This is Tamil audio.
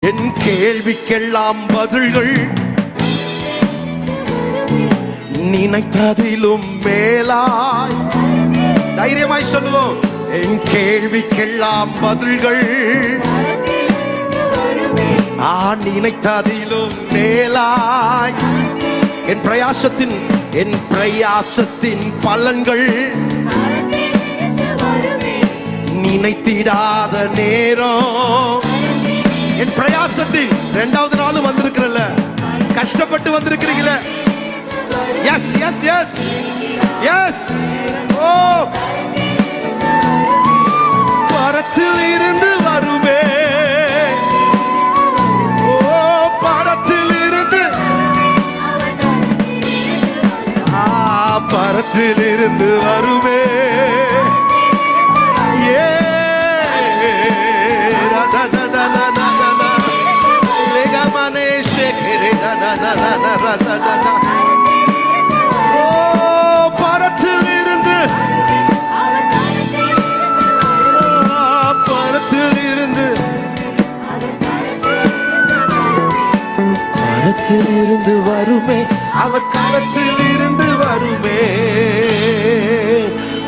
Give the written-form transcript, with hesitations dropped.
என் கேள்விக்கெல்லாம் பதில்கள் நினைத்ததிலும் மேலாய். தைரியமாய் சொல்லுவோம். என் கேள்விக்கெல்லாம் பதில்கள் நினைத்ததிலும் மேலாய். என் பிரயாசத்தின் பலன்கள் நினைத்திடாத நேரம். என் பிரயாசத்தின் 2வது நாளும் வந்திருக்கிறல்ல, கஷ்டப்பட்டு வந்திருக்கிறீங்களே. Yes yes yes yes. ஓ, பரத்தில் இருந்து வருவே. ஓ, பரத்தில் இருந்து, பரத்தில் இருந்து வருவே. பரத்திலிருந்து வருமே, அவர் கரத்தில் இருந்து வருமே.